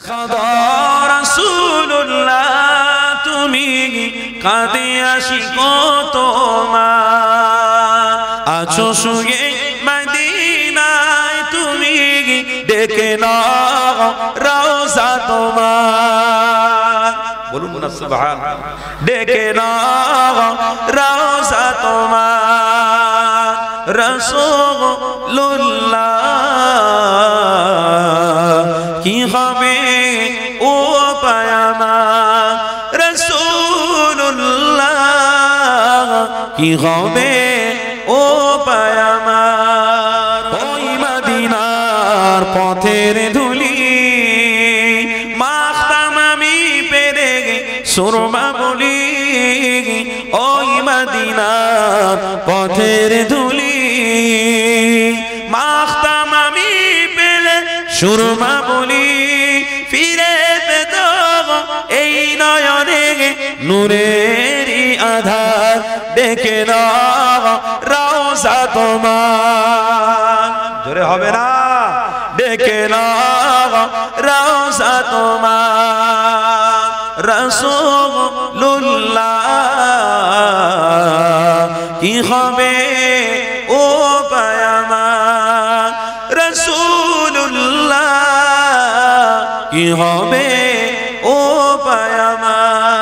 খোদা রাসূলুল্লাহ তুমি কাঁদিয়াছি কত মা আছো শুয়ে মদিনায় তুমি ডেকে নাও রওজা তোমার বলুন না সুবহানাল্লাহ ডেকে নাও রওজা তোমার রাসূলুল্লাহ কি হবে ও পায়ামা রাসূলুল্লাহ কি হবে ও পায়ামার ওই মদিনার পথের ধুলি মাখতাম আমি পেরে সুরমা বলি ওই মদিনার পথের ধুলি মাখতাম আমি পেলে সুরমা বলি ফিরে পেত এই নয়নে নূরেরই আধার দেখে নাও রওজা তোমার জোরে হবে না দেখে নাও রওজা তোমার রাসূলুল্লাহ কি হবে ও পায়ামার রাসূলুল্লাহ কি হবে ও পায়ামার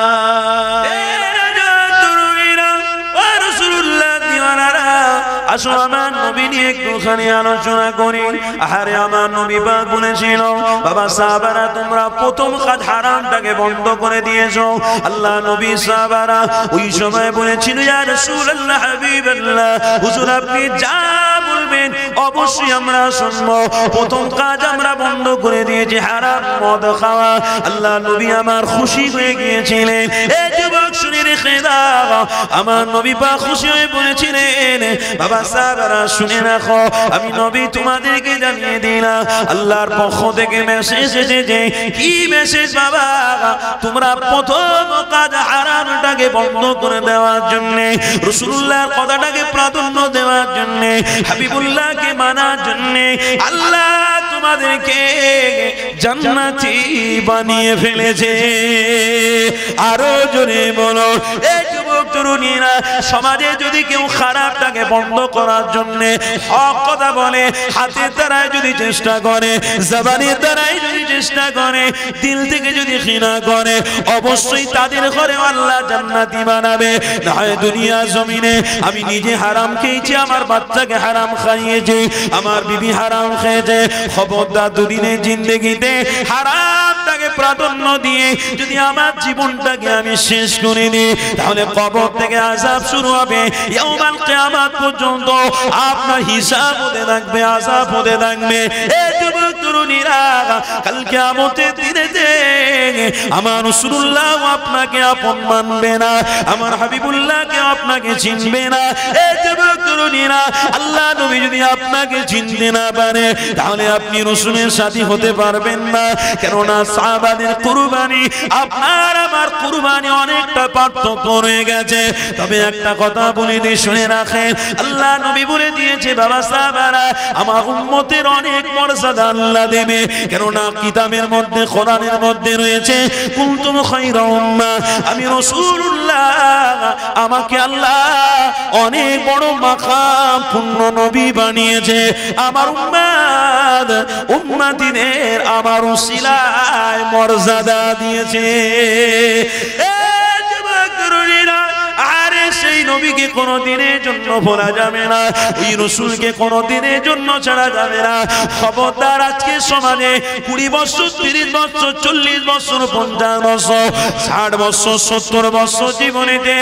আসো আমার নবী নিয়ে একটুখানি আলোচনা করি আরে আমার নবী পাক বলেছিল বাবা সাহাবারা তোমরা প্রথম কাজ হারামটাকে বন্ধ করে দিয়েছো আল্লাহ নবী সাহাবারা ওই সময় বলেছিল ইয়া রাসূলুল্লাহ হাবিবাল্লাহ হুজুর আপনি যা বলবেন অবশ্যই আমরা শুনবো প্রথম কাজ আমরা বন্ধ করে দিয়েছি হারাম মদ খাওয়া আল্লাহ নবী আমার খুশি হয়ে গিয়েছিলেন এই যুবক শুনে রেখে দাও আমার নবী পাক খুশি হয়ে বলেছিলেন বাবা সাহাবারা শুনে রাখো আমি নবী তোমাদেরকে জানিয়ে দিলাম আল্লাহর পক্ষ থেকে মেসেজ এসেছে কি মেসেজ বাবা তোমরা প্রথম কাজ হারামটাকে বন্ধ করে দেওয়ার জন্য রাসূলুল্লাহর কথাটাকে প্রাধান্য দেওয়ার জন্য হাবিবুল্লাহকে মানার জন্য আল্লাহ তোমাদেরকে জান্নাতি বানিয়ে ফেলেছে আরো জোরে বলো এই যুবক তরুণীরা সমাজে যদি কেউ খারাপটাকে বন্ধ করার জন্য হক কথা বলে হাতের দ্বারাই যদি চেষ্টা করে জবানের দ্বারাই যদি চেষ্টা করে দিল থেকে যদি ঘৃণা করে অবশ্যই তাদের ঘরে আল্লাহ জান্নাতি বানাবে না হয় দুনিয়া জমিনে আমি নিজে হারাম খেয়েছি আমার বাচ্চাকে হারাম খাইয়েছি আমার বিবি হারাম খেয়েছে খবরদার দুদিনের জিন্দেগিতে হারামটাকে প্রাধান্য দিয়ে যদি আমার জীবনটাকে আমি শেষ করে দিই তাহলে কবর থেকে আযাব শুরু হবে ইয়াউমাল কিয়ামত পর্যন্ত আপনার হিসাব হতে থাকবে আযাব হতে থাকবে এই যুবক তরুণীরা কাল কিয়ামতের দিনে আমার রাসূলুল্লাহ আপনাকে আপন মানবে না আমার হাবিবুল্লাহকে আপনাকে চিনবে না এই যুবক তরুণীরা আল্লাহ নবী যদি আপনাকে চিনতে না পারে তাহলে আপনি রাসূলের সাথী হতে পারবেন না কেননা সাহাবাদের কুরবানি আপনার আমার কুরবানি অনেকটা পার্থক্য রয়ে গেছে তবে একটা কথা বলে দিয়ে শুনে রাখেন আল্লাহ নবী বলে দিয়েছে বাবা সাহাবারা আমার উম্মতের অনেক মর্যাদা আল্লাহ দেবে কেননা কিতাবের মধ্যে কোরআনের মধ্যে রয়েছে কুনতুম খায়রা উম্মাহ আমি রাসূলুল্লাহ আমাকে আল্লাহ অনেক বড় মাকাম পূর্ণ নবী বানিয়েছে আমার উম্মতিদের আমার উসিলায় মর্যাদা দিয়েছে সেই নবীকে কোনদিনের জন্য ভোলা যাবে না ওই রাসূলকে কোনদিনের জন্য ছাড়া যাবে না খবরদার আজকে সমাজে 20 বছর 30 বছর 40 বছর 50 বছর 60 বছর 70 বছর জীবনেতে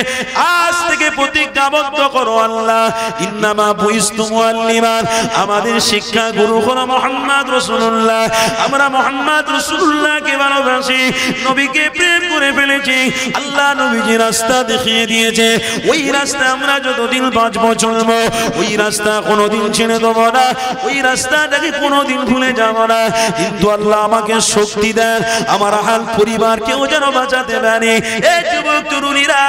আজ থেকে প্রতিজ্ঞাবদ্ধ করো আল্লাহ ইন্নামা বুইস্তু মুআল্লিমান আমাদের শিক্ষা গুরু হলো মুহাম্মদ রাসূলুল্লাহ আমরা মুহাম্মদ রাসূলুল্লাহকে ভালোবাসি নবীকে প্রেম করে ফেলেছি আল্লাহ নবী যে রাস্তা দেখিয়ে দিয়েছে ওই রাস্তা আমরা যতদিন বাঁচবো চলবো, ওই রাস্তা কোনোদিন ছেড়ে দেবো না, ওই রাস্তাটাকে কোনোদিন ভুলে যাব না। কিন্তু আল্লাহ আমাকে শক্তি দেন, আমার হাল পরিবারকেও যেন বাঁচাতে পারে। এই যুবক তরুণীরা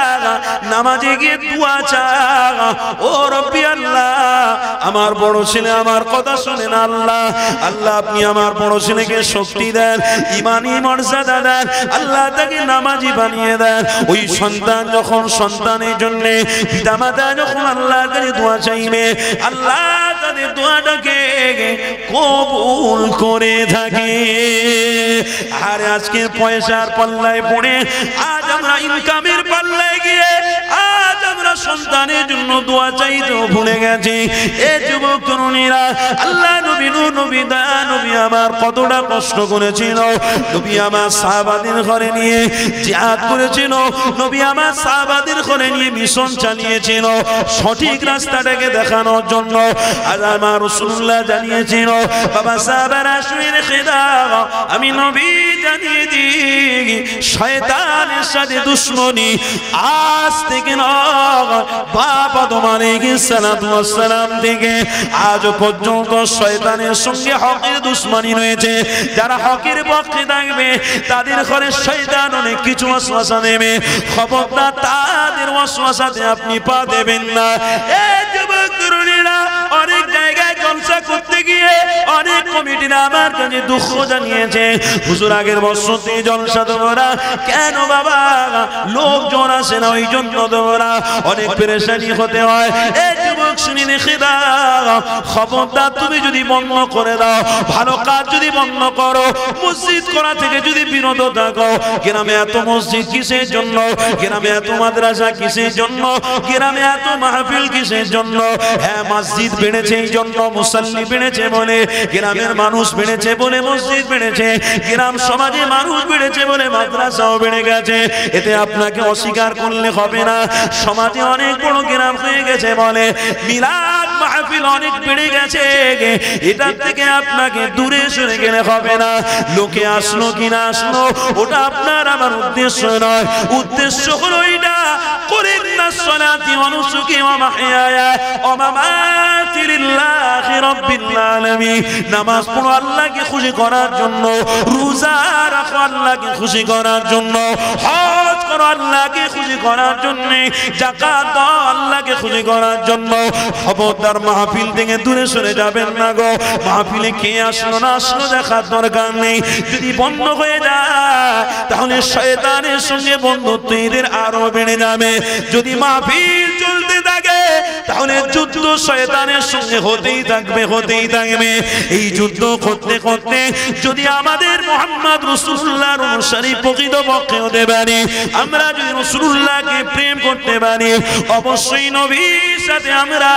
নামাজে গিয়ে দোয়া চাও, ও রব্বি আল্লাহ আমার বড় ছেলে আমার কথা শোনেন আল্লাহ, আল্লাহ আপনি আমার বড় ছেলেকে শক্তি দেন, ইমানি মর্যাদা দেন, আল্লাহ তাকে নামাজি বানিয়ে দেন। ওই সন্তান যখন সন্তানের জন্য পিতামাতা যখন আল্লাহর কাছে দোয়া চাইবে, আল্লাহ তাদের দোয়াটাকে কবুল করে থাকে। আর আজকে পয়সার পাল্লায় পড়ে আজ আমরা ইনকামের পাল্লায় গিয়ে আজ আমরা সন্তানের জন্য দোয়া চাইতেও ভুলে গেছি। এ যুবক তরুণীরা, আল্লাহ নবী নবী দয়া নবী আমার কতটা কষ্ট করেছিল, নবী আমার সাহাবাদের ঘরে নিয়ে জিহাদ করেছিল, নবী আমার সাহাবাদের ঘরে নিয়ে মিশন চালিয়েছিল সঠিক রাস্তাটাকে দেখানোর জন্য। আজ আমার রাসূলুল্লাহ জানিয়েছিল, বাবা সাহাবারা শুনে রেখে দাও, আমি নবী জানিয়ে দিই শয়তানের সাথে দুশমনি আজ থেকে নয়, বাপ আদম আলাইহিস সালাম থেকে আজ পর্যন্ত শয়তানের সঙ্গে হকের দুশমনি রয়েছে। যারা হকের পক্ষে থাকবে তাদের ঘরে শয়তান অনেক কিছু ওয়াসওয়াসা দেবে, খবরদার তাদের ওয়াসওয়াসাতে আপনি পা দেবেন না। এই যুবক তরুণীরা, অনেক জায়গায় জলসা করতে গিয়ে অনেক কমিটিরা আমার কাছে দুঃখ জানিয়েছে, হুজুর আগের বছরতে জলসা তোমরা কেন বাবা লোকজন আসে না, ওই জন্য তোমরা অনেক পেরেশানি হতে হয়। এই যুবক শুনি রেখে দাও, খবরদার তুমি যদি বন্ধ করে দাও, ভালো কাজ যদি বন্ধ করো, মসজিদ করা থেকে যদি বিরত থাকো, গ্রামে এত মসজিদ কিসের জন্য, গ্রামে এত মাদ্রাসা কিসের জন্য, গ্রামে এত মাহফিল কিসের জন্য? হ্যাঁ, মসজিদ বেড়েছে এই জন্য, মুসল্লি বেড়েছে বলে, গ্রামের মানুষ বেড়েছে বলে মসজিদ বেড়েছে, গ্রাম সমাজে মানুষ বেড়েছে বলে মাদ্রাসাও বেড়ে গেছে। এতে আপনাকে অস্বীকার করলে হবে না। সমাজে অনেক বড় গ্রাম হয়ে গেছে বলে মিলাদ মাহফিল অনেক বেড়ে গেছে, এটা থেকে আপনাকে দূরে সরে গেলে হবে না। লোকে আসলো কি না আসলো ওটা আপনার আমার উদ্দেশ্য নয়, উদ্দেশ্য হলো এটা করেন না সালাতি ওয়া নুসুকি ওয়া মাহইয়ায়া ওয়া মামাতি লিল্লাহি রাব্বিল আলামিন। নামাজ পড়ো আল্লাহকে খুশি করার জন্য, রোজা রাখো আল্লাহকে খুশি করার জন্য, হজ করো আল্লাহকে খুশি করার জন্য, যাকাত দাও আল্লাহকে খুশি করার জন্য। খবরদার মাহফিল থেকে দূরে সরে যাবেন না গো। মাহফিলে কে আসলো না আসলো দেখার দরকার নেই। যদি বন্ধ হয়ে যায় তাহলে শয়তানের সঙ্গে বন্ধুত্ব এদের আরো বেড়ে যাবে। যদি মাহফিল চলতে থাকে তাহলে যুদ্ধ শয়তানের সঙ্গে হতেই থাকবে হতেই থাকবে। এই যুদ্ধ করতে করতে যদি আমাদের মুহাম্মদ রাসূলুল্লাহর অনুসারী প্রকৃতপক্ষে হতে পারি, আমরা যদি রাসূলুল্লাহকে প্রেম করতে পারি, অবশ্যই নবীর সাথে আমরা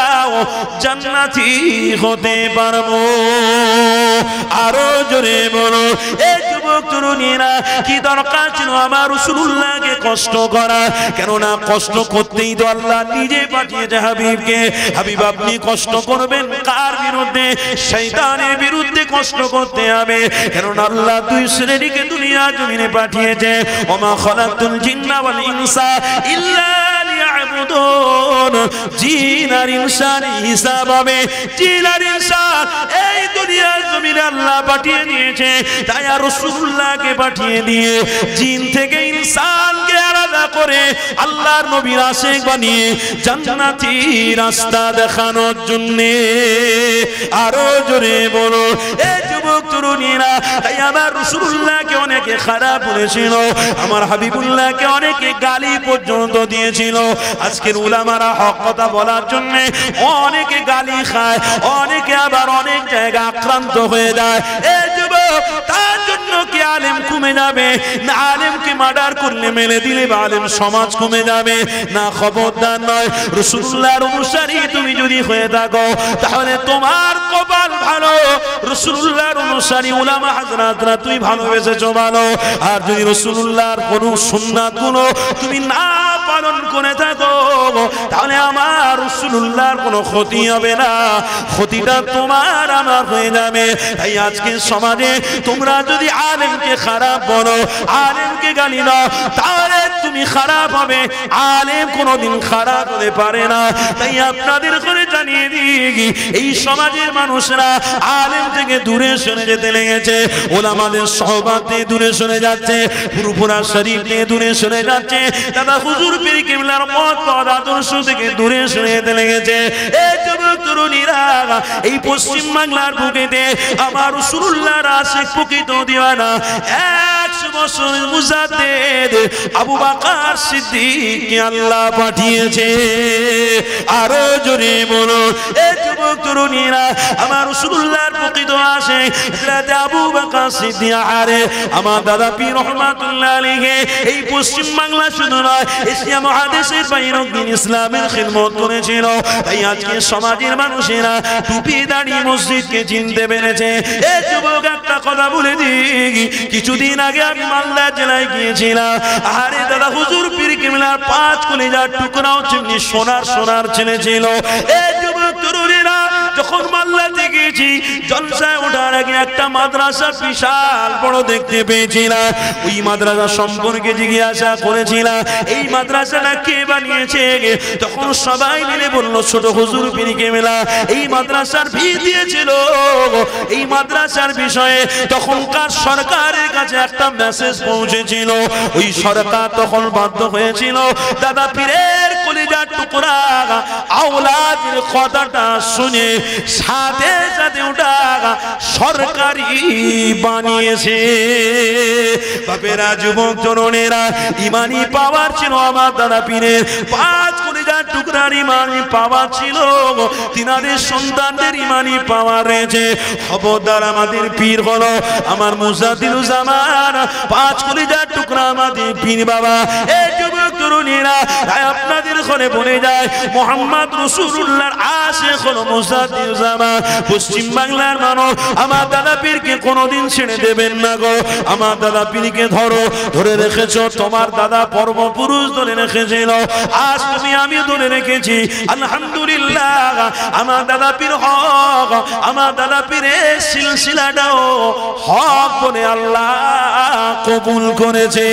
জান্নাতি হতে পারবো। আরো জোরে বলো, এই যুবক তরুণীরা, কি দরকার ছিল আমার রাসূলুল্লাহকে কষ্ট করা? কেননা কষ্ট করতেই তো আল্লাহ নিজে পাঠিয়েছে হাবিবকে। হাবিব আপনি কষ্ট করবেন কার বিরুদ্ধে? শয়তানের বিরুদ্ধে কষ্ট করতে হবে। কেননা আল্লাহ দুই শ্রেণীকে দুনিয়া জমিনে পাঠিয়েছে, ওমা খালাকতুল জিন্না ওয়াল ইনসা ইল্লা লিয়াবুদুন। জিন আর ইনসান হিসাব হবে। জিন আর ইনসান এই দুনিয়ার জমিনে আল্লাহ পাঠিয়ে দিয়েছে, তাই আর রাসূলুল্লাহকে পাঠিয়ে দিয়ে জিন থেকে ইনসানকে আলাদা করে আল্লাহর নবীর আশিক বানিয়ে জান্নাতি রাস্তা দেখানোর জন্য। আরো জোরে বলো, এই যুবক তরুণীরা, তাই আমার রাসূলুল্লাহকে অনেকে খারাপ বলেছিল, আমার হাবিবুল্লাহকে অনেকে গালি পর্যন্ত দিয়েছিল। আজকের উলামারা হক কথা বলার জন্য অনেকে গালি খায়, অনেকে আবার অনেক জায়গা আক্রান্ত হয়ে যায়। এই যুবক, তার জন্য কি আলেম কমে যাবে না? আলেমকে মার্ডার করলে মেলে দিলে আলেম সমাজ কমে যাবে না? খবরদার নয়। রাসূলুল্লাহর অনুসারী তুমি যদি হয়ে থাকো তাহলে তোমার কপাল ভালো। রাসূলুল্লাহর অনুসারী উলামা হযরতরা তুই ভালোবেসেছো ভালো। আর যদি রাসূলুল্লাহর কোন সুন্নাতগুলো তুমি না পালন করে থাকো তাহলে আমার রাসূলুল্লাহর কোনো ক্ষতি হবে না, ক্ষতিটা তোমার আমার হয়ে যাবে। তাই আজকে সমাজে তোমরা যদি আলেমকে খারাপ বলো, আলেমকে গালি দাও, তাহলে তুমি খারাপ হবে। আলেম কোনোদিন খারাপ হতে পারে না। তাই আপনাদের করে জানিয়ে দিই, এই সমাজের মানুষরা আলেম থেকে দূরে সরে যেতে লেগেছে, ওলামাদের সহবত থেকে দূরে সরে যাচ্ছে, ফুরফুরা শরীফ থেকে দূরে সরে যাচ্ছে, দাদা হুজুর পীর কিবলার মত পথ আদর্শ থেকে দূরে সরে যেতে লেগেছে। এই যুবক তরুণীরা এই পশ্চিম বাংলার বুকেতে আমার রাসূলুল্লাহর আশিক প্রকৃত দিওয়ানা 100 বছর মুজাদ্দিদ আবু বকর সিদ্দিককে আল্লাহ পাঠিয়েছে। আরো জোরে বলো এই যুবক তরুণীরা আমার রাসূলুল্লাহর প্রকৃত আশিক হযরত আবু বকর সিদ্দিক আরে আমার দাদা পীর রহমাতুল্লাহ আলাইহি এই পশ্চিম বাংলা শুধু নয় এশিয়া মহাদেশের বাইরেও দিন ইসলামের খিদমত করেছিল। তাই আজকে সমাজের মানুষেরা টুপি দাড়ি মসজিদকে চিনতে পেরেছে। এই যুবক একটা কথা বলে দিই, কিছুদিন আগে আমি মালদা জেলায় গিয়েছিলাম। আরে দাদা হুজুর পীর কিবলার 5 কলিজার টুকরাও চিমনি সোনার সোনার ছেলে ছিল। এই যুবক তরুণীরা যখন মাল্লাতে গিয়েছি, জলসায় ওঠার আগে একটা মাদ্রাসা বিশাল বড় দেখতে পেয়েছিলাম। ওই মাদ্রাসা সম্পর্কে জিজ্ঞাসা করেছিলাম এই মাদ্রাসাটা কে বানিয়েছে, তখন সবাই মিলে বলল ছোট হুজুর পীর কিবলা এই মাদ্রাসার ফি দিয়েছিল। এই মাদ্রাসার বিষয়ে তখনকার সরকারের কাছে একটা মেসেজ পৌঁছেছিল। ওই সরকার তখন বাধ্য হয়েছিল দাদা পীরের কলিজার টুকরা আওলাদের কথাটা শুনে সাথে সাথে ওটা সরকারি বানিয়েছে। বাপেরা যুবক তরুণেরা ইমানি পাওয়ার ছিল আমার দাদা পীরের 5 কলিজার টুকরার ইমানি পাওয়ার ছিল, তিনাদের সন্তানদের ইমানি পাওয়ার রয়েছে। খবরদার আমাদের পীর হলো আমার মুজাদ্দিদুল জামান 5 কলিজার টুকরা আমাদের পীর বাবা। এই যুবক তরুণীরা তাই আপনাদের ঘরে বলে যায় মুহাম্মদ রাসূলুল্লাহর আশিক হলো মুজাদ্দিদুল জামান। পশ্চিম বাংলার মানুষ আমার দাদা পীরকে কোনোদিন ছেড়ে দেবেন না গো। আমার দাদা পীরকে ধরে রেখেছো, তোমার দাদা পূর্বপুরুষ ধরে রেখেছিল, আজ তুমি আমি ধরে রেখেছি। আলহামদুলিল্লাহ আমার দাদা পীর হক, আমার দাদা পীরের সিলসিলাটাও হক বলে আল্লাহ কবুল করেছে।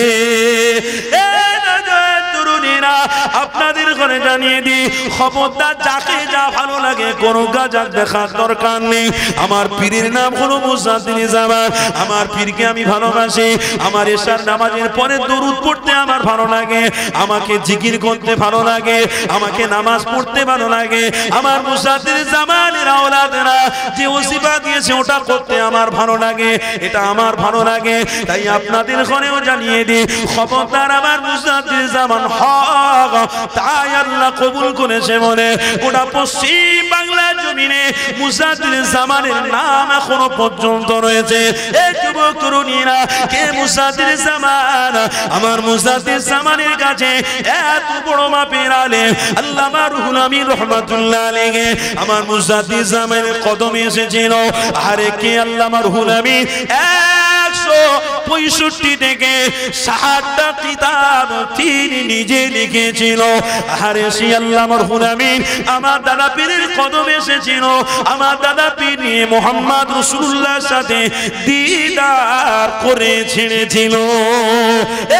আপনাদের ঘরে জানিয়ে দিই, খবরদার যাকে যা ভালো লাগে কোনো গাজাক দেখার দরকার নেই। আমার পীরের নাম হলো মুজাদ্দিদুল জামান। আমার পীরকে আমি ভালোবাসি। আমার এশার নামাজের পরে দরুদ পড়তে আমার ভালো লাগে, আমাকে জিকির করতে ভালো লাগে, আমাকে নামাজ পড়তে ভালো লাগে। আমার মুজাদ্দিদুল জামানের আওলাদেরা যে ওসিফা দিয়েছে ওটা করতে আমার ভালো লাগে, এটা আমার ভালো লাগে। তাই আপনাদের ঘরেও জানিয়ে দিই, খবরদার আমার মুজাদ্দিদুল জামান হক, তাই আল্লাহ কবুল করেছে বলে ওটা পশ্চিম বাংলার জমিনে মুজাদ্দিদুল জামানের নাম এখনো পর্যন্ত রয়েছে। এই যুবক তরুণীরা কে মুজাদ্দিদুল জামান? আমার মুজাদ্দিদুল জামানের কাছে এত বড় মাপের আলেম আল্লামা রুহুল আমিন রহমাতুল্লাহ আলাইহি আমার মুজাদ্দিদুল জামানের কদমে এসেছিল। আরে কে আল্লামা রুহুল আমিন 165 থেকে 60টা কিতাব তিনি নিজে লিখেছিল। আরে সেই আল্লামা রুহুল আমিন আমার দাদা পীরের কদমে এসেছিল। আমার দাদা পীর নিয়ে মুহাম্মদ রাসূলুল্লাহর সাথে দিদার করে ছেড়েছিল।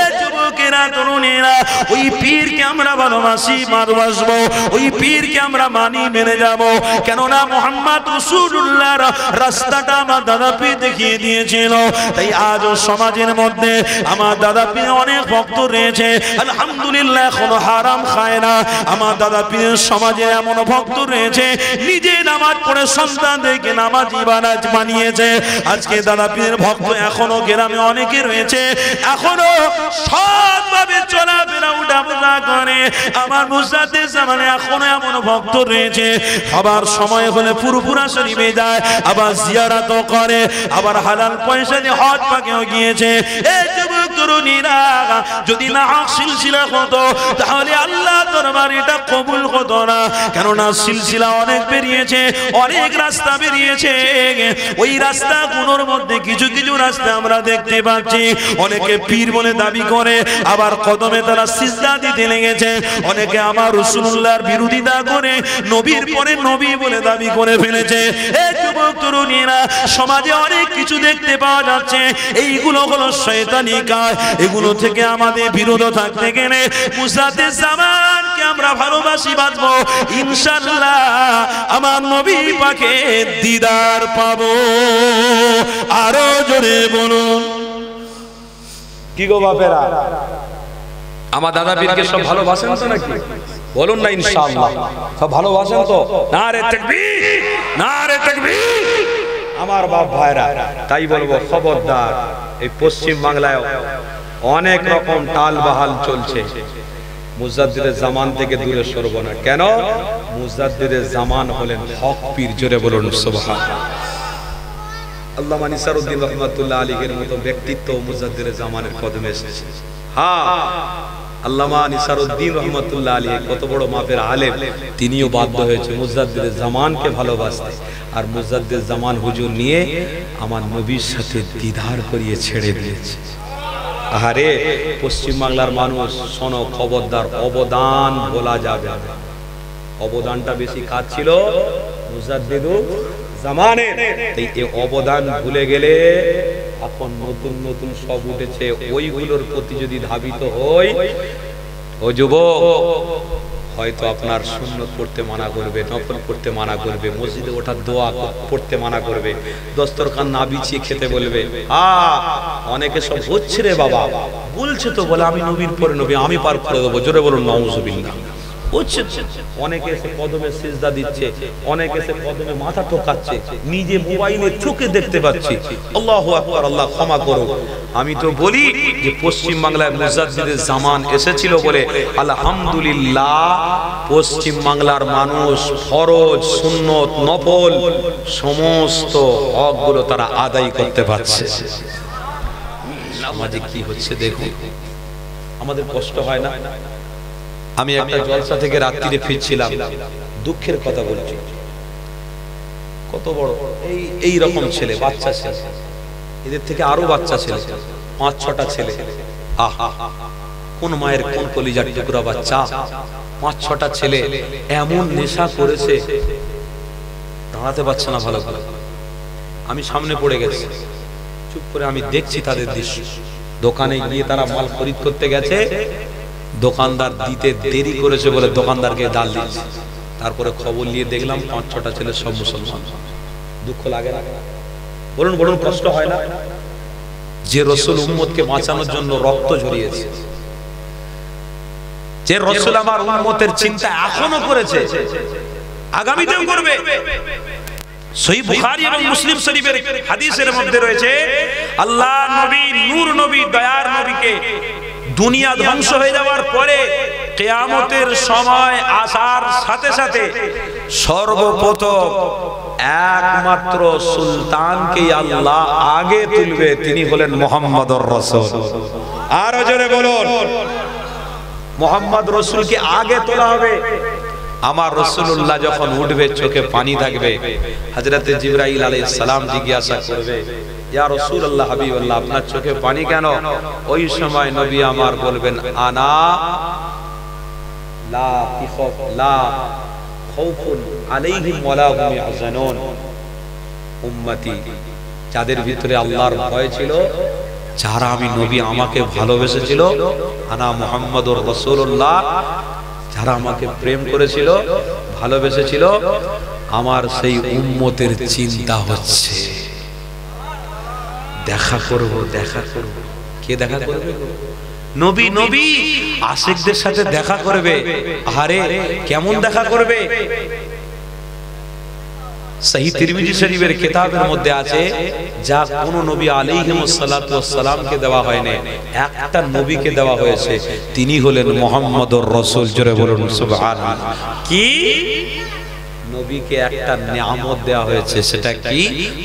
এই যুবকেরা তরুণেরা ওই পীরকে আমরা ভালোবাসি, ভালোবাসবো, ওই পীরকে আমরা মানি, মেনে যাব। কেননা মুহাম্মদ রাসূলুল্লাহর রাস্তাটা আমার দাদা পীর দেখিয়ে দিয়েছিল। তাই আজও সমাজের মধ্যে আমার দাদা পীর অনেক ভক্ত রয়েছে, আলহামদুলিল্লাহ এখনো হারাম খায় না। আমার দাদা পীরের সমাজে এমন ভক্ত রয়েছে নিজে নামাজ পড়ে সন্তানদেরকে নামাজি বানিয়েছে। আজকে দাদা পীরের ভক্ত এখনো গ্রামে অনেকে রয়েছে, এখনো সৎভাবে চলাফেরা উঠাবসা করে। আমার মুজাদ্দিদুল জামানে এখনো এমন ভক্ত রয়েছে, আবার সময় হলে ফুরফুরা শরীফে যায়, আবার জিয়ারতও করে, আবার হালাল পয়সা দিয়ে হজ পাকেও গিয়েছে। এই যুবক তরুণীরা, যদি না সিলসিলা হতো তাহলে আল্লাহ দরবার এটা কবুল হতো না। কেননা সিলসিলা অনেক বেরিয়েছে, অনেক রাস্তা বেরিয়েছে। ওই রাস্তাগুলোর মধ্যে কিছু কিছু রাস্তা আমরা দেখতে পাচ্ছি অনেকে পীর বলে দাবি করে, আবার কদমে তারা সিজদা দিতে লেগেছে। অনেকে আমার রাসূলুল্লাহর বিরোধিতা করে নবীর পরে নবী বলে দাবি করে ফেলেছে। এই যুবক তরুণীরা, সমাজে অনেক কিছু দেখতে পাওয়া যাচ্ছে, এইগুলো হলো শয়তানি কাজ। এগুলো থেকে আমাদের বিরত থাকতে গেলে মুসাতে জামানকে আমরা ভালোবাসি, বাঁচবো ইনশাআল্লাহ। আমার নবী পাকের দিদার পাবো। আরো জোরে বলুন। কি গো বাপেরা, আমার দাদা পীরকে সব ভালোবাসেন তো নাকি? বলুন না ইনশাআল্লাহ, সব ভালোবাসেন তো? নারে তাকবীর, নারে তাকবীর। আমার বাপ ভাইরা, তাই বলবো খবরদার, এই পশ্চিম বাংলায় অনেক রকম টালবাহাল চলছে। মুজাদ্দিদের জামান থেকে দূরে সরবো না। কেন? মুজাদ্দিদের জামান হলেন হক পীর। জোরে বলুন সুবহানাল্লাহ। আল্লামা নিসারউদ্দিন রহমাতুল্লাহ আলাইহির মতো ব্যক্তিত্ব মুজাদ্দিদের জামানের কদমে এসেছে। হ্যাঁ, আল্লামা নিসারউদ্দিন রহমাতুল্লাহ আলাইহি কত বড় মাপের আলেম, তিনিও বাধ্য হয়েছে মুজাদ্দিদের জামানকে ভালোবাসতে। আর মুজাদ্দিদ জামান হুজুর নিয়ে আমার নবীর সাথে দিদার করিয়ে ছেড়ে দিয়েছে। আরে পশ্চিম বাংলার মানুষ শোনো, খবরদার, অবদান বলা যাবে না। অবদানটা বেশি কাজ ছিল মুজাদ্দিদুল জামানের। এই অবদান ভুলে গেলে এখন নতুন নতুন সব উঠেছে, ওইগুলোর প্রতি যদি ধাবিত হই, ও যুবক, হয়তো আপনার সুন্নত পড়তে মানা করবে, নফল পড়তে মানা করবে, মসজিদে ওঠার দোয়া পড়তে মানা করবে, দস্তরখান না বিছিয়ে খেতে বলবে। অনেকে সব হচ্ছে রে বাবা, বলছে তো, বলে আমি নবীর পরে নবী, আমি পার করে দেবো। জোরে বলুন নাউযুবিল্লাহ। হচ্ছে অনেকে এসে কদমে সিজদা দিচ্ছে, অনেকে এসে কদমে মাথা ঠোকাচ্ছে, নিজে মোবাইলে চোখে দেখতে পাচ্ছি। আল্লাহু আকবার, আল্লাহ ক্ষমা করুক। আমি তো বলি যে পশ্চিম বাংলায় মুজাদ্দিদের জামান এসেছিল বলে আলহামদুলিল্লাহ পশ্চিম বাংলার মানুষ ফরজ, সুন্নত, নফল সমস্ত হকগুলো তারা আদায় করতে পারছে। সমাজে কি হচ্ছে দেখুন, আমাদের কষ্ট হয় না? আমি একটা জলসা থেকে রাত্রিরে ফিরছিলাম, দুঃখের কথা বলছি। কত বড় এই রকম ছেলে, বাচ্চা ছেলে, এদের থেকে আরো বাচ্চা ছেলে, 5-6টা ছেলে। আহা, কোন মায়ের কোন কলিজার টুকরা বাচ্চা, 5-6টা ছেলে এমন নেশা করেছে, দাঁড়াতে পারছে না ভালো করে। আমি সামনে পড়ে গেছি, চুপ করে আমি দেখছি তাদের দৃশ্য। দোকানে গিয়ে তারা মাল খরিদ করতে গেছে, দোকানদার দিতে দেরি করেছে বলে দোকানদারকে ডাল দিচ্ছে। তারপরে খবর নিয়ে দেখলাম 5-6টা ছেলে সব মুসলমান। দুঃখ লাগে না? বলুন বলুন, কষ্ট হয় না? যে রাসূল উম্মতকে বাঁচানোর জন্য রক্ত ঝরিয়েছে, যে রাসূল আমার উম্মতের চিন্তা এখনো করেছে, আগামীতেও করবে। সহিহ বুখারী এবং মুসলিম শরীফের হাদিসের মধ্যে রয়েছে, আল্লাহ নবী, নূর নবী, দয়ার নবীকে দুনিয়া ধ্বংস হয়ে যাওয়ার পরে কিয়ামতের সময় আসার সাথে সাথে সর্বপ্রথম একমাত্র সুলতানকে আল্লাহ আগে তুলবে, তিনি হলেন মুহাম্মদুর রাসূল। আরো জোরে বলুন, মুহাম্মদ রাসূলকে আগে তোলা হবে। আমার রাসূলুল্লাহ যখন উঠবে, চোখে পানি থাকবে, হযরতে জিবরাইল আলাইহিস সালাম জিজ্ঞাসা করবে, ইয়া রাসূলুল্লাহ, হাবিবাল্লাহ, আপনার চোখে পানি কেন? ওই সময় নবী আমার বলবেন, আনা লা খাউফুন আলাইহিম ওয়ালা হুম ইয়াহজানুন। উম্মতি, যাদের ভিতরে আল্লাহর ভয় ছিল, যারা আমি নবী আমাকে ভালোবেসেছিল, আনা মুহাম্মাদুর রাসূলুল্লাহ, যারা আমাকে প্রেম করেছিল, ভালোবেসেছিল, আমার সেই উম্মতের চিন্তা হচ্ছে। দেখা করব, দেখা করব। কে দেখা করবে? নবী। নবী আশিকদের সাথে দেখা করবে। আরে কেমন দেখা করবে? সহিহ তিরমিজি শরীফের কিতাবের মধ্যে আছে, যা কোন নবী আলাইহিস সালাতু ওয়াস সালামকে দেওয়া হয়নি, একটা নবীকে দেওয়া হয়েছে, তিনি হলেন মুহাম্মদুর রাসূল। জোরে বলুন সুবহানাল্লাহ। কি নবীকে একটা নিয়ামত দেওয়া হয়েছে, সেটা কি?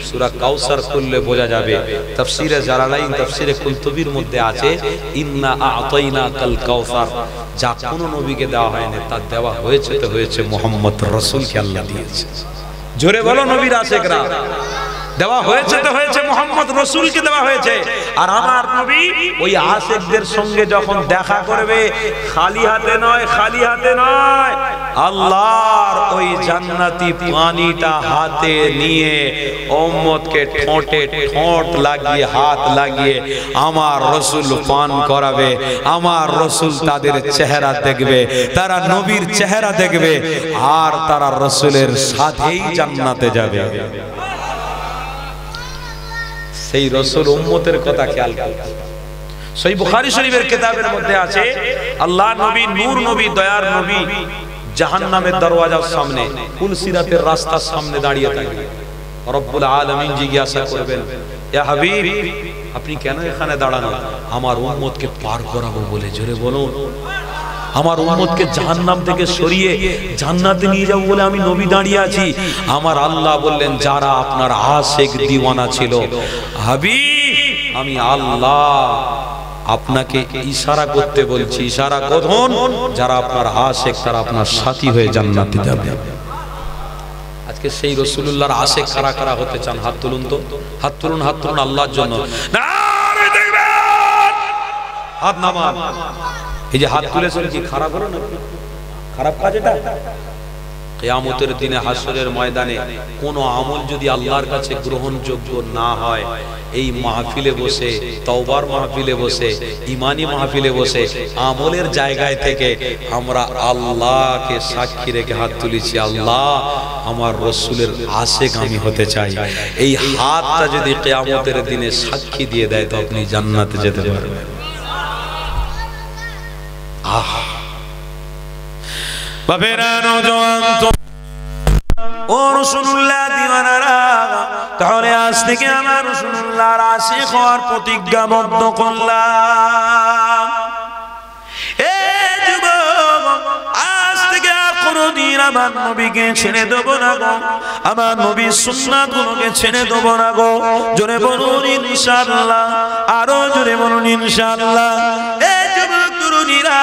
সূরা কাউসার খুললে বোঝা যাবে। তাফসীরে জালালাইন, তাফসীরে কুরতুবীর মধ্যে আছে ইন্না আ'তাইনাকাল কাউসার। যা কোনো নবীকে দেওয়া হয়নি, তা দেওয়া হয়েছে তো হয়েছে মুহাম্মদ রাসূলকে আল্লাহ দিয়েছে। জোরে বলো নবীর আশিকরা, দেওয়া হয়েছে তো হয়েছে মুহাম্মদ রাসূলকে দেওয়া হয়েছে। আর আমার নবী ওই আশিকদের সঙ্গে যখন দেখা করবে, খালি হাতে নয়, খালি হাতে নয়, আল্লাহর ওই জান্নাতি পানিটা হাতে নিয়ে উম্মতকে ঠোঁটে ঠোঁট লাগিয়ে, হাত লাগিয়ে আমার রাসূল পান করাবে। আমার রাসূল তাদের চেহারা দেখবে, তারা নবীর চেহারা দেখবে, আর তারা রাসূলের সাথেই জান্নাতে যাবে। সেই রাসূল উম্মতের কথা খেয়াল করবে। সহিহ বুখারী শরীফের কিতাবের মধ্যে আছে আল্লাহ নবী, নূর নবী, দয়ার নবী জাহান্নামের দরওয়াজার সামনে, পুলসিরাতের রাস্তার সামনে দাঁড়িয়ে থাকবেন। রব্বুল আলামিন জিজ্ঞাসা করবেন, ইয়া হাবিব, আপনি কেন এখানে দাঁড়ানো? আমার উম্মতকে পার করাবো বলে। জোরে বলুন, আমার উম্মতকে জাহান্নাম থেকে সরিয়ে জান্নাতে নিয়ে যাবো বলে আমি নবী দাঁড়িয়ে আছি। আমার আল্লাহ বললেন, যারা আপনার আশিক দিওয়ানা ছিল, হাবিব, আমি আল্লাহ আপনাকে ইশারা করতে বলছি। ইশারা কখন? যারা আপনার আশিক, তারা আপনার সাথী হয়ে জান্নাতে যাবে। আজকে সেই রাসূলুল্লাহর আশিক কারা কারা হতে চান? হাত তুলুন তো, হাত তুলুন, হাত তুলুন আল্লাহর জন্য। নারে তাকবীর, হাত নামান। এই যে হাত তুলেছেন, কি খারাপ হলো না? খারাপ কাজ এটা? কিয়ামতের দিনে হাসরের ময়দানে কোন আমল যদি আল্লাহর কাছে গ্রহণযোগ্য না হয়, এই মাহফিলে বসে, তওবার মাহফিলে বসে, ঈমানি মাহফিলে বসে, আমলের জায়গায় থেকে আমরা আল্লাহকে সাক্ষী রেখে হাত তুলেছি, আল্লাহ আমার রাসূলের আশিক আমি হতে চাই। এই হাতটা যদি কিয়ামতের দিনে সাক্ষী দিয়ে দেয়, তো আপনি জান্নাতে যেতে পারবেন। বাবেরা নওজোয়ান তো ও রাসূলুল্লাহ দিওয়ানারা, তাহলে আজ থেকে আমার রাসূলুল্লাহর আশিক হওয়ার প্রতিজ্ঞাবদ্ধ করলাম। এ যুবক, আজ থেকে আর কোনদিন আমার নবীকে ছেড়ে দেব না গো, আমার নবীর সুন্নাতগুলোকে ছেড়ে দেব না গো। জোরে বলুন ইনশাআল্লাহ, আরো জোরে বলুন ইনশাআল্লাহ। এ যুবক তরুণীরা,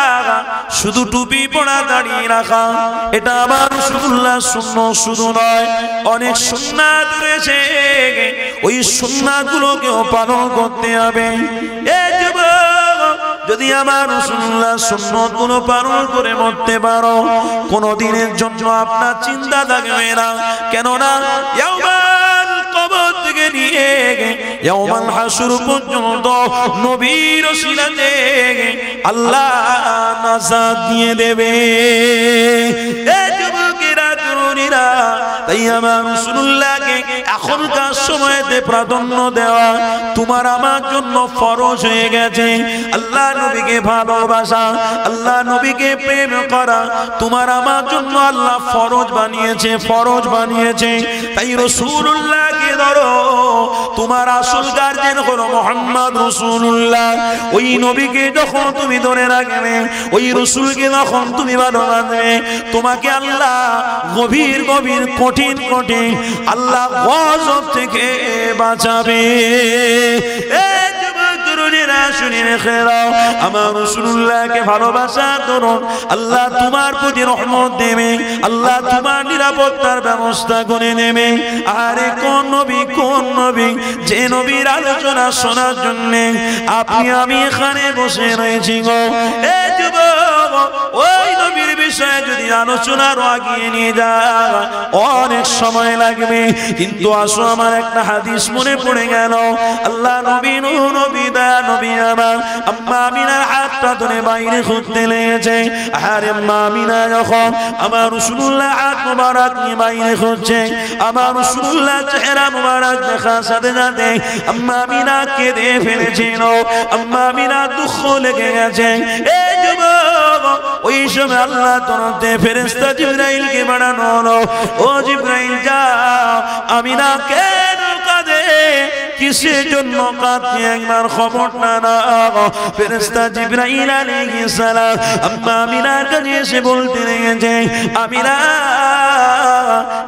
শুধু টুপি পড়া, দাঁড়িয়ে রাখা, এটা আমার রাসূলুল্লাহ সুন্নাত শুধু নয়, অনেক সুন্নাত রয়েছে, ওই সুন্নাতগুলোকেও পালন করতে হবে। এ যুবক, যদি আমার রাসূলুল্লাহ সুন্নাতগুলো পালন করে মরতে পারো, কোনদিনের জন্য আপনার চিন্তা থাকবে না। কেননা ইয়াউমাল কবর থেকে নিয়ে ইয়াউমাল হাসর পর্যন্ত নবীর ওসিলাতে আল্লাহ নাজাত দিয়ে দেবে। এ যুবকেরা, তরুণীরা, তাই আমার রাসূলুল্লাহকে এখনকার সময়তে প্রাধান্য দেওয়া তোমার আমার জন্য ফরজ হয়ে গেছে। আল্লাহ নবীকে ভালোবাসা, আল্লাহ নবীকে প্রেম করা তোমার আমার জন্য আল্লাহ ফরজ বানিয়েছে, ফরজ বানিয়েছে। তাই রাসূলুল্লাহকে ধরো, তোমার আসল গার্জিয়ান হলো মুহাম্মদ রাসূলুল্লাহ। ওই নবীকে যখন তুমি ধরে রাখবে, ওই রাসূলকে যখন তুমি ভালোবাসবে, তোমাকে আল্লাহ গভীর গভীর, কঠিন কঠিন আল্লাহ গজব থেকে বাঁচাবে। শুনে রেখে দাও, আমার রাসূলুল্লাহকে ভালোবাসা করুন, আল্লাহ তোমার প্রতি রহমত দেবে, আল্লাহ তোমার নিরাপত্তার ব্যবস্থা করে নেবে। আরে কোন নবী, কোন নবী, যে নবীর আলোচনা শোনার জন্য আপনি আমি এখানে বসে রয়েছি গো। এ যুবক, ওই নবীর বিষয়ে যদি আলোচনার আগিয়ে নিয়ে যায় অনেক সময় লাগবে, কিন্তু আসো আমার একটা হাদিস মনে পড়ে গেল। আল্লাহ নবী, নবী, দয়া নবী আমার আম্মা আমিনার হাতটা ধরে বাইরে খুঁজতে লেগেছে। আরে আম্মা আমিনা যখন আমার রাসূলুল্লাহ হাত মোবারক নিয়ে বাইরে খুঁজছে, আমার রাসূলুল্লাহ চেহারা মোবারক দেখার সাথে সাথে আম্মা আমিনা কেঁদে ফেলেছিল, আম্মা আমিনা দুঃখ লেগে গেছে। এই যুবক, ওই সময় আল্লাহ তরফে ফেরেশতা জিবরাইলকে পাঠানো হলো, ও জিবরাইল যাও, আমিনা কেন কাঁদে? কিসের জন্য কাঁদছে একবার খবরটা নাও। ফেরেশতা জিবরাইল আলাইহিস সালাম আম্মা আমিনার কাছে এসে বলতে লেগেছে, আমিনা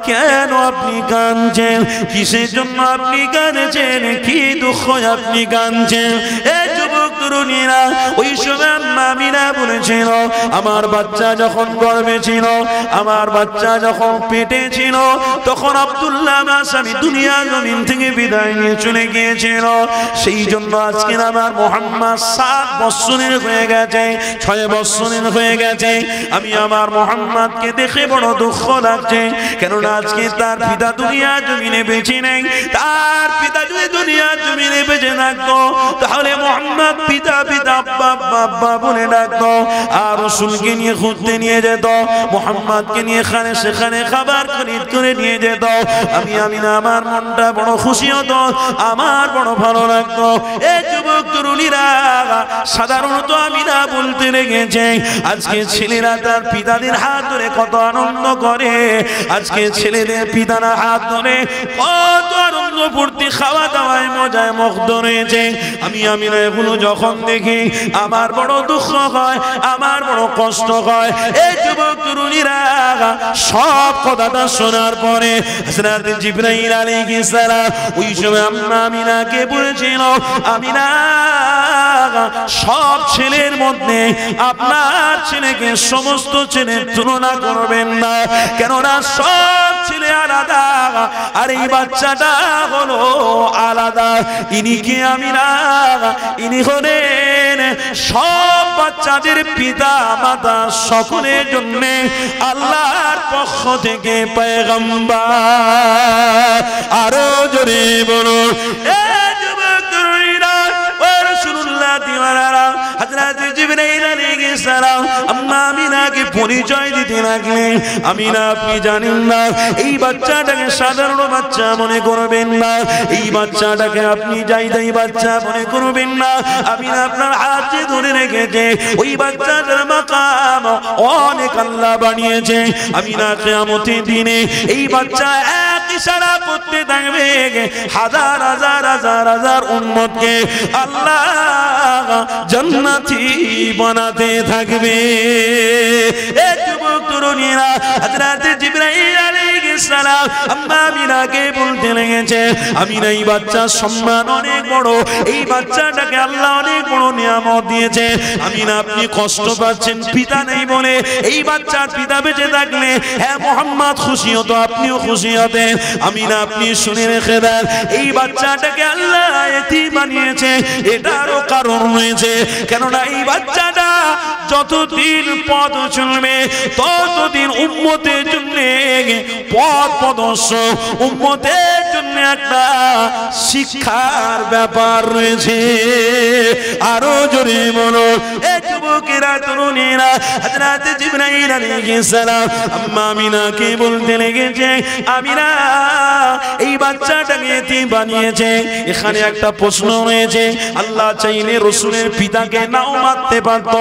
কেন আপনি কাঁদছেন? কিসের জন্য আপনি কাঁদছেন? কি দুঃখ আপনি কাঁদছেন? এই যুবক তরুণীরা, ওই সময় আম্মা আমিনা বলেছিল, আমার বাচ্চা যখন গর্ভে ছিল, আমার বাচ্চা যখন পেটে ছিল, তখন আব্দুল্লাহ আমার স্বামী দুনিয়া জমিন থেকে বিদায় নিয়ে চলে গিয়েছিল। সেই জন্য আজকে আমার মুহাম্মদ 7 বছরের হয়ে গেছে, 6 বছরের হয়ে গেছে। আমি আমার মুহাম্মদকে দেখে বড় দুঃখ লাগছে, কেননা আজকে তার পিতা দুনিয়া জমিনে বেঁচে নেই। তার পিতা যদি দুনিয়া জমিনে বেঁচে থাকতো, তাহলে মুহাম্মদ পিতা পিতা আব্বা আব্বা বলে ডাকতো, আর রাসূলকে নিয়ে ঘুরতে নিয়ে যেত, মুহাম্মদকে নিয়ে এখানে সেখানে খাবার খরিদ করে নিয়ে যেত। আমি না, আমার মনটা বড় খুশি হতো, আমার বড় ভালো লাগতো। এই যুবক তরুণীরা, সাধারণত আমি না বলতে লেগেছে, আজকে ছেলেরা তার পিতাদের হাত ধরে কত আনন্দ করে, আজকে ছেলেদের পিতারা হাত ধরে কত আনন্দ ফুর্তি, খাওয়া দাওয়ায় মজায় মুগ্ধ রয়েছে। আমি না এগুলো যখন দেখি আমার বড় দুঃখ হয়, আমার বড় কষ্ট হয়। এই যুবক তরুণীরা, সব কথাটা শোনার পরে হযরত জিবরাইল আলাইহিস সালাম ওই সময় আম্মা আমিনাকে বলেছিল, আমিনা সব ছেলের মধ্যে আপনার ছেলেকে সমস্ত ছেলের তুলনা করবেন না, কেননা সব ছেলে আলাদা, আর এই বাচ্চাটা হলো আলাদা। ইনি কি আমিনা? ইনি হলেন সব বাচ্চাদের পিতা মাতা, সকলের জন্য আল্লাহর পক্ষ থেকে পয়গম্বর। আরো জোরে বলুন, এ যুবক তরুণীরা, ও রাসূলুল্লাহ দিওয়ানারা, হযরত জিবরাইল আলাইহিস সালাম আম্মা আমিনাকে পরিচয় দিতে লাগলেন। আমিনা, আপনি জানেন না, এই বাচ্চাটাকে সাধারণ বাচ্চা মনে করবেন না, এই বাচ্চাটাকে আপনি যাই বাচ্চা মনে করবেন না। আমিনা আপনার হাতে ধরে রেখেছে, ওই বাচ্চাটার মাকাম অনেক আল্লাহ বানিয়েছে। আমিনা কিয়ামতের দিনে এই বাচ্চা এক ইশারা করতে থাকবে, হাজার হাজার হাজার হাজার উম্মতকে আল্লাহ জান্নাতি বানাতে থাকবে। এই যুবক তরুণীরা, হযরত জিবরাইল আলাইহিস সালাম আম্মা আমিনাকে বলতে লেগেছে, আমিনা এই বাচ্চার সম্মান অনেক বড়, এই বাচ্চাটাকে আল্লাহ অনেক বড় নিয়ামত দিয়েছে। আমিনা, আপনি কষ্ট পাচ্ছেন পিতা নেই বলে, এই বাচ্চার পিতা বেঁচে থাকলে হ্যাঁ মুহাম্মদ খুশি হতো, আপনিও খুশি হতেন। আমিনা, আপনি শুনে রেখে দেন, এই বাচ্চাটাকে আল্লাহ এতিম বানিয়েছে, এটারও কারণ রয়েছে, কেননা এই বাচ্চাটা যতদিন পথ চলবে ততদিন উম্মতের জন্য পথ প্রদর্শক, উম্মতের জন্য একটা শিক্ষার ব্যাপার রয়েছে। আরো জোরে বলো, এ যুবকেরা তরুণীরা, হযরত জিবরাইল আলাইহিস সালাম আম্মা আমিনাকে বলতে লেগেছে, আমিনা এই বাচ্চাটাকে এতিম বানিয়েছে। এখানে একটা প্রশ্ন রয়েছে, আল্লাহ চাইলে রাসূলের পিতাকে নাও মারতে পারত,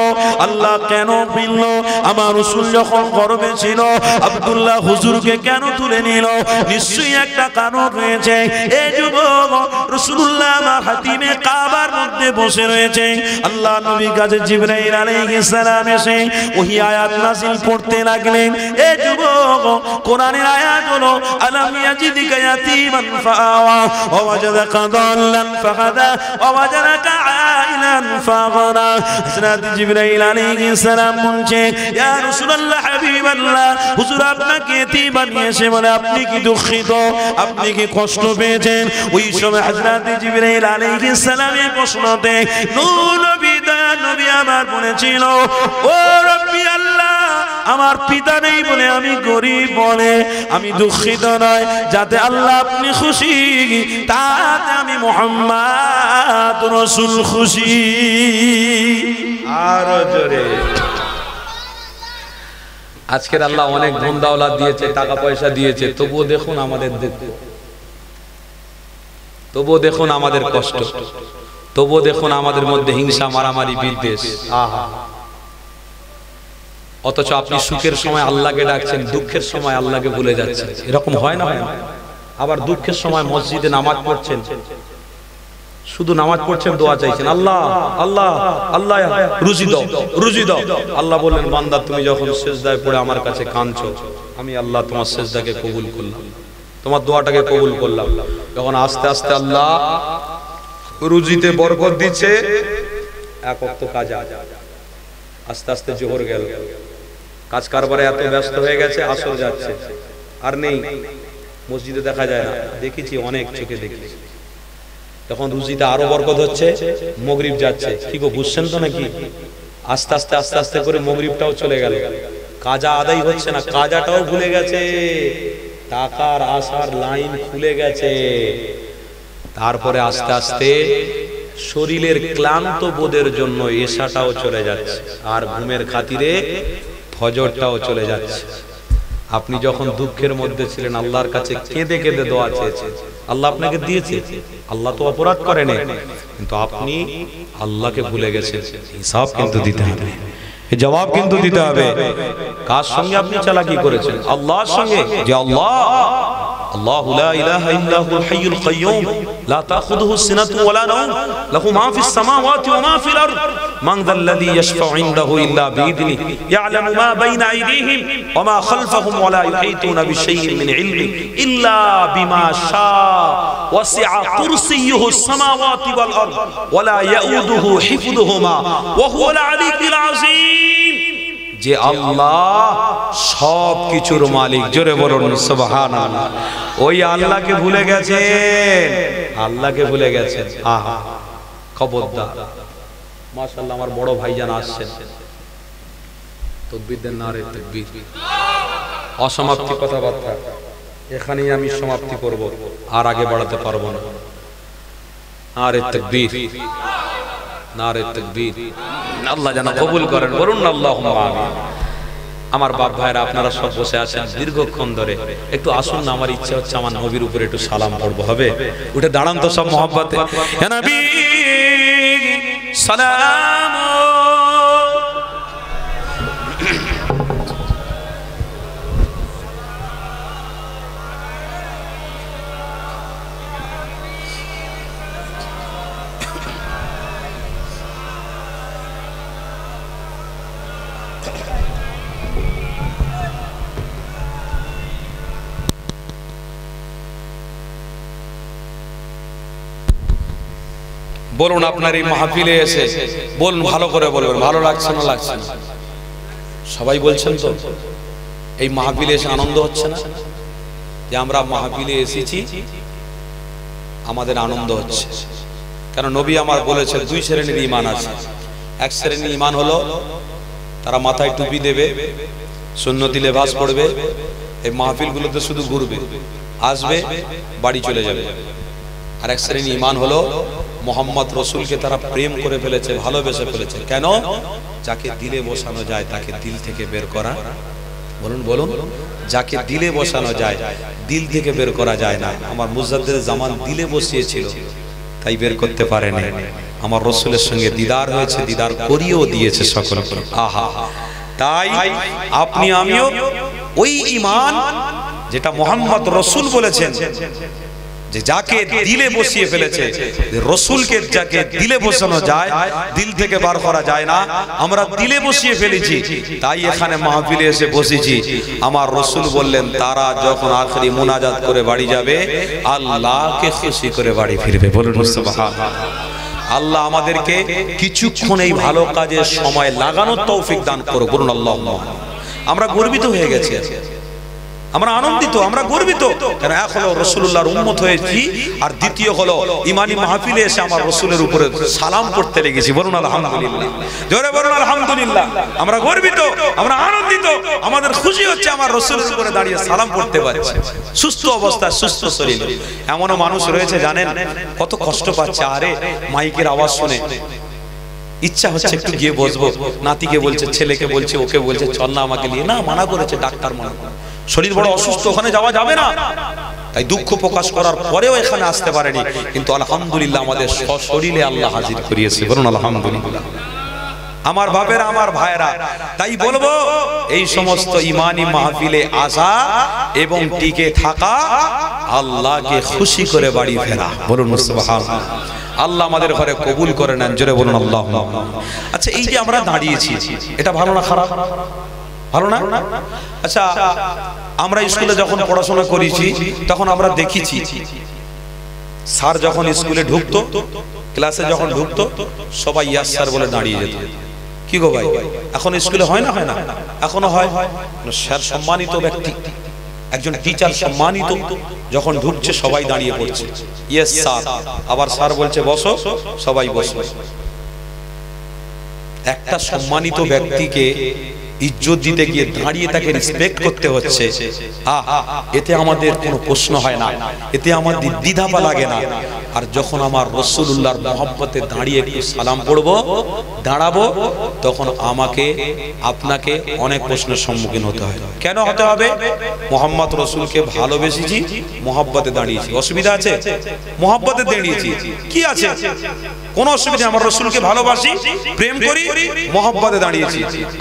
আল্লাহ কেন বলল? আমার রাসূল যখন গর্ভে ছিল আব্দুল্লাহ হুজুরকে কেন তুলে নিল? নিশ্চয়ই একটা কারণ রয়েছে। এই যুবক, রাসূলুল্লাহ আমার হাতিমে কাবার মধ্যে বসে রয়েছে, আল্লাহ নবীর কাছে জিবরাইল আলাইহিস সালাম এসে ওহী আয়াত নাযিল করতে লাগলেন। এই যুবক, কোরআনের আয়াত হলো, আলাম ইয়াজিদিকা ইয়াতীমান ফাআওয়া ওয়া ওয়াজাদাকা দাল্লান ফাহাদা ওয়া ওয়াজাদাকা আইলান ফাগনা। হযরত জিবরাইল আলাইহিস সালাম বলছে, ইয়া রাসূলুল্লাহ, হাবিবাল্লাহ, হুজুর আপনাকে এতিম বানিয়েছে বলে আপনি কি দুঃখিত, আপনি কি কষ্ট পেয়েছেন? ওই সময় হযরত জিবরাইল আলাইহিস সালামের প্রশ্নতে নূর নবী দয়া নবী আমার বলেছিল, ও রব্বি আল্লাহ, আমার পিতা নেই বলে আমি গরিব বলে আমি দুঃখিত নয়, যাতে আল্লাহ আপনি খুশি তাতে আমি মুহাম্মদ রাসূল খুশি। আরো জোরে। আজকের আল্লাহ অনেক ধন দৌলত দিয়েছে, টাকা পয়সা দিয়েছে, তবুও দেখুন আমাদের দুঃখ, তবুও দেখুন আমাদের কষ্ট, তবুও দেখুন আমাদের মধ্যে হিংসা, মারামারি, বিদ্বেষ। আহা, অথচ আপনি সুখের সময় আল্লাহকে ডাকছেন, দুঃখের সময় আল্লাহকে ভুলে যাচ্ছেন। এরকম হয় না? হয় না? আবার দুঃখের সময় মসজিদে নামাজ পড়ছেন, শুধু নামাজ পড়ছেন, দোয়া চাইছেন, আল্লাহ আল্লাহ আল্লাহ রুজি দাও, রুজি দাও। আল্লাহ বললেন, বান্দা তুমি যখন সিজদায় পড়ে আমার কাছে কাঁদছো, আমি আল্লাহ তোমার সিজদাকে কবুল করলাম, তোমার দোয়াটাকে কবুল করলাম। যখন আস্তে আস্তে আল্লাহ রুজিতে বরকত দিচ্ছে, এক ওয়াক্ত কাজা, আস্তে আস্তে জোহর গেল, কাজ কারবারে এত ব্যস্ত হয়ে গেছে, আসর যাচ্ছে, আর নেই, মসজিদে দেখা যায় না, দেখেছি অনেক চোখে দেখেছি। তখন রুজিতে আরো বরকত হচ্ছে, মাগরিব যাচ্ছে, কি গো বুঝছেন তো নাকি? আস্তে আস্তে আস্তে আস্তে করে মাগরিবটাও চলে গেল, কাজা আদায় হচ্ছে না, কাজাটাও ভুলে গেছে, টাকার আসার লাইন খুলে গেছে। তারপরে আস্তে আস্তে শরীরের ক্লান্ত বোধের জন্য এশাটাও চলে যাচ্ছে, আর ঘুমের খাতিরে ফজরটাও চলে যাচ্ছে। আপনি যখন দুঃখের মধ্যে ছিলেন, আল্লাহর কাছে কেঁদে কেঁদে দোয়া চেয়েছেন, আল্লাহ আপনাকে দিয়েছে। আল্লাহ তো অপরাধ করেন, কিন্তু আপনি আল্লাহকে ভুলে গেছেন। হিসাব কিন্তু দিতে হবে, জবাব কিন্তু দিতে হবে। কার সঙ্গে আপনি চালাকি করেছেন? আল্লাহর সঙ্গে। যে আল্লাহ, আল্লাহু লা ইলাহা ইল্লা হুল হাইয়ুল কাইয়্যুম লা তাখুযুহু সিনাতুন ওয়া লা নাওম লাহু মা ফিস সামাওয়াতি ওয়া মা ফিল আরদ মান যাল্লাযী ইয়াশফাউ ইনদাহু ইল্লা বিইذনিহি ইয়ালামু মা বাইনা আইদিহিম ওয়া মা খালফাহুম ওয়া লা ইউহিতুনা বিশাইইন মিন ইলমিহি ইল্লা বিমা শাআ ওয়াসি'a কুরসিয়্যুহুস সামাওয়াতি ওয়াল আরদ ওয়া লা ইয়াউদুহু হিফযুহুমা ওয়া হুয়াল আলিয়্যুল আযীম। যে আল্লাহ সব কিছুর মালিক, জোরে বলুন সুবহানাল্লাহ। ওই আল্লাহকে ভুলে গেছেন, আল্লাহকে ভুলে গেছেন। আহা, খবরদার। মাশাআল্লাহ, আমার বড় ভাইজান আসছেন, তাকবীর দেন, নারে তাকবীর। অসমাপ্তি কথাবার্তা এখানেই আমি সমাপ্তি করব, আর আগে বাড়াতে পারবো না। নারে তাকবীর, নারে তাকবীর। আল্লাহ যেন কবুল করেন, বলুন আল্লাহুম্মা আমিন। আমার বাপ ভাইরা, আপনারা সব বসে আছেন দীর্ঘক্ষণ ধরে, একটু আসুন না, আমার ইচ্ছা হচ্ছে আমার নবীর উপরে একটু সালাম পড়বো। হবে? উঠে দাঁড়ান তো সব মহব্বতে। ইয়া নবী সালাম। বলুন আপনার এই মাহফিলে এসে, বলুন ভালো করে বলবেন, ভালো লাগছে না লাগছে না? সবাই বলছেন তো? এই মাহফিলে এসে আনন্দ হচ্ছে না? যে আমরা মাহফিলে এসেছি, আমাদের আনন্দ হচ্ছে। কেন? নবী আমার বলেছেন দুই শ্রেণীর ঈমান আছে। এক শ্রেণীর ঈমান হলো তারা মাথায় টুপি দেবে, সুন্নতি লেবাস পড়বে, এই মাহফিলগুলোতে শুধু ঘুরবে, আসবে, বাড়ি চলে যাবে। আর এক শ্রেণীর ঈমান হলো মোহাম্মদ রসুলকে তারা প্রেম করে ফেলেছে, ভালোবেসে ফেলেছে। কেন? যাকে দিলে বসানো যায় তাকে দিল থেকে বের করা, বলুন বলুন, যাকে দিলে বসানো যায় দিল থেকে বের করা যায় না। আমার মুজাদ্দিদ জামান দিলে বসিয়েছিল, তাই বের করতে পারেনি। আমার রসুলের সঙ্গে দিদার হয়েছে, দিদার করিয়েও দিয়েছে সকলকে। আহা, তাই আপনি আমিও ওই ঈমান যেটা মোহাম্মদ রসুল বলেছেন, যে যাকে দিলে বসিয়ে ফেলেছে, রসুলকে যাকে দিলে বসানো যায় দিল থেকে বার করা যায় না, আমরা দিলে বসিয়ে ফেলেছি। তাই এখানে মাহফিলে এসে বসেছি। আমার রসুল বললেন তারা যখন আখরি মুনাজাত করে বাড়ি যাবে, আল্লাহকে খুশি করে বাড়ি ফিরবে। বলুন সুবহানাল্লাহ। আল্লাহ আমাদেরকে কিছুক্ষণ এই ভালো কাজে সময় লাগানোর তৌফিক দান করুন। বলুন আল্লাহুম্মা। আমরা গর্বিত হয়ে গেছি, আমরা আনন্দিত, আমরা গর্বিত। কেন? এক হলো রাসূলুল্লাহর উম্মত হয়েছি, আর দ্বিতীয় হলো ইমানি মাহফিলে এসে আমার রাসূলের উপরে সালাম করতে লেগেছি। বলুন আলহামদুলিল্লাহ, জোরে বলুন আলহামদুলিল্লাহ। আমরা গর্বিত, আমরা আনন্দিত, আমাদের খুশি হচ্ছে আমার রাসূলের উপরে দাঁড়িয়ে সালাম করতে পারছি, সুস্থ অবস্থায়, সুস্থ শরীরে। এমনও মানুষ রয়েছে জানেন কত কষ্ট পাচ্ছে, আরে মাইকের আওয়াজ শুনে ইচ্ছা হচ্ছে একটু গিয়ে বসবো, নাতিকে বলছে, ছেলেকে বলছে, ওকে বলছে চল না আমাকে নিয়ে, না মানা করেছে ডাক্তার, মানা, শরীর বড় অসুস্থ, ওখানে যাওয়া যাবে না। তাই দুঃখ প্রকাশ করার পরেও এখানে আসতে পারেনি, কিন্তু আলহামদুলিল্লাহ আমাদের সশরীরে আল্লাহ হাজির করিয়েছে। বলুন আলহামদুলিল্লাহ। আমার বাপেরা, আমার ভাইরা, তাই বলবো এই সমস্ত ইমানি মাহফিলে আসা এবং টিকে থাকা, আল্লাহকে খুশি করে বাড়ি ফেরা। বলুন সুবহানাল্লাহ। আল্লাহ আমাদের ঘরে কবুল করে নেন, জোরে বলুন আল্লাহুম্মা। আচ্ছা, এই যে আমরা দাঁড়িয়েছি, এটা ভালো না খারাপ? ভালো না? আচ্ছা, আমরা স্কুলে যখন পড়াশোনা করেছি তখন আমরা দেখেছি স্যার যখন স্কুলে ঢুকতো, ক্লাসে যখন ঢুকতো, সবাই ইয়াস স্যার বলে দাঁড়িয়ে যেত। কি গো ভাই, এখন স্কুলে হয় না? হয় না? এখনো হয়। স্যার সম্মানিত ব্যক্তি, একজন টিচার সম্মানিত, যখন ঢুকছে সবাই দাঁড়িয়ে পড়ছে, ইয়েস স্যার। আবার স্যার বলছে বসো, সবাই বসো। একটা সম্মানিত ব্যক্তিকে ইজ্জত দিতে গিয়ে দাঁড়িয়ে তাকে রেসপেক্ট করতে হচ্ছে, এতে আমাদের কোনো প্রশ্ন হয় না, এতে আমাদের দ্বিধাপা লাগে না। আর যখন আমার রাসূলুল্লাহর মহব্বতে দাঁড়িয়ে একটু সালাম পড়বো, দাঁড়াবো, তখন আমাকে আপনাকে অনেক প্রশ্নের সম্মুখীন হতে হয়। কেন হতে হবে? মুহাম্মদ রাসূলকে ভালোবেসেছি, মহব্বতে দাঁড়িয়েছি, অসুবিধা আছে? মহব্বতে দাঁড়িয়েছি, কি আছে? কোনো অসুবিধা? আমার রাসূলকে ভালোবাসি, প্রেম করি, মহব্বতে দাঁড়িয়েছি।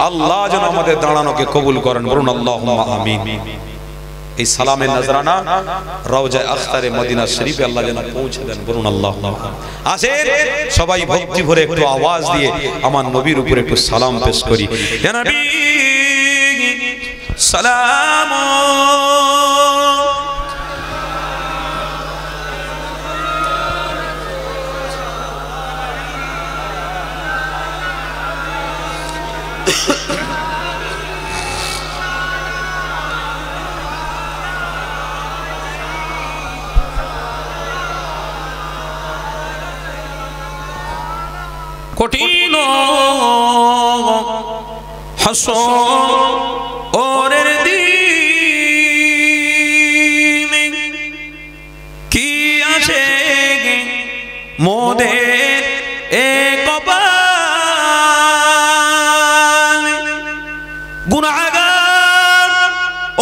আল্লাহ যেন আমাদের দাঁড়ানোকে কবুল করেন, বলুন আল্লাহুম্মা আমিন। এই সালামের নজরানা রওজা আখতারে মদিনা শরীফে আল্লাহ যেন পৌঁছে দেন, বলুন আল্লাহুম্মা। আসেন সবাই ভক্তি ভরে একটু আওয়াজ দিয়ে আমার নবীর উপরে একটু সালাম পেশ করি। ইয়া নবী সালাম কঠিন হাসরের দিনে কি আছে মোদের এ কপাল, গুনাহগার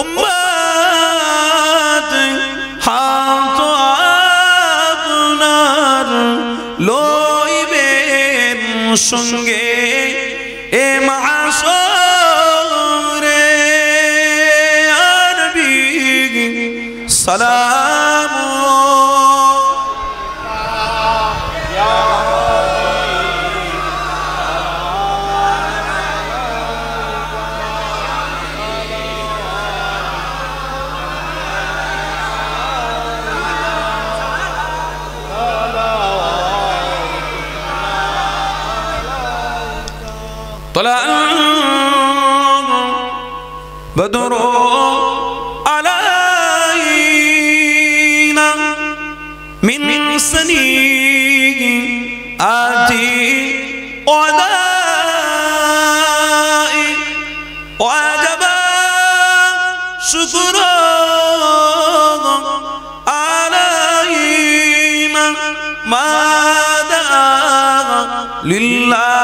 উম্মত হাত আপনার লইবেন সঙ্গে এ মাহশরে। নবী সালাম طلع بدر علينا من سنيئاتي وعدائي وعجب شكرا علينا ما دعا لله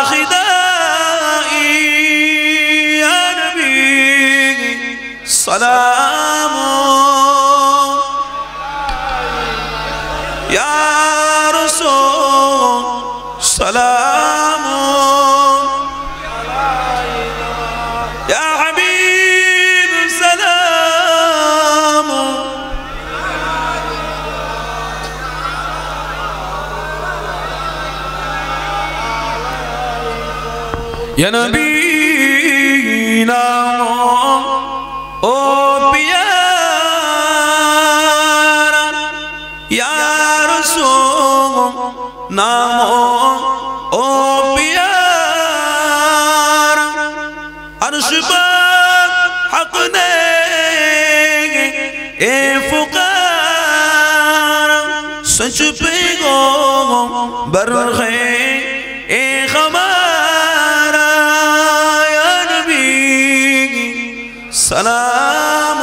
آخدائي يا نبي سلام يا رسول سلام يا حبيب سلام يا نبينا او پیارا يا رسول نامو او پیارا عرش پر حق نے اے فقارا سچ پہ گو برخے اے خمارا يا نبي سلام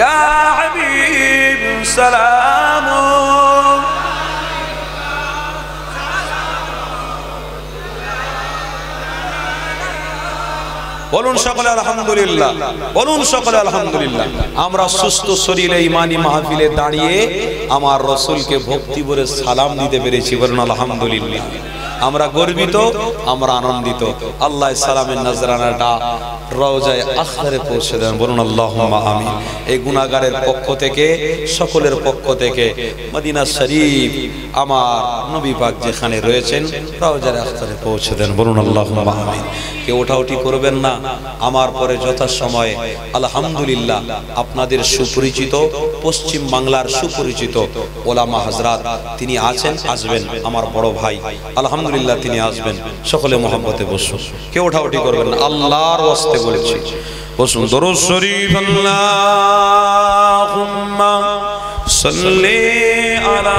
يا حبيب سلام বলুন সকলে আলহামদুলিল্লাহ, বলুন সকলে আলহামদুলিল্লাহ। আমরা সুস্থ শরীরে ইমানি মাহফিলে দাঁড়িয়ে আমার রাসূলকে ভক্তি ভরে সালাম দিতে পেরেছি, বলুন আলহামদুলিল্লাহ। আমরা গর্বিত, আমরা আনন্দিত। আল্লাহ সালামের নজরানাটা রওজায়ে আখতারে পৌঁছে দেন, বলুন আল্লাহুম্মা আমিন। এই গুনাহগারের পক্ষ থেকে, সকলের পক্ষ থেকে মদিনা শরীফ আমার নবী পাক যেখানে রয়েছেন রওজায়ে আখতারে পৌঁছে দেন, বলুন আল্লাহুম্মা আমিন। কেউ ওঠাউঠি করবেন না। আমার পরে যথাসময়ে আলহামদুলিল্লাহ আপনাদের সুপরিচিত, পশ্চিম বাংলার সুপরিচিত ওলামা হযরত তিনি আছেন, আসবেন। আমার বড় ভাই আলহামদুলিল্লাহ তিনি আসবেন। সকলে মহব্বতে বসুন, কেউ ওঠাউঠি করবেন না, আল্লাহর ওয়াস্তে বলেছি বসুন। দরুদ শরীফ আল্লাহুম্মা সাল্লি আলা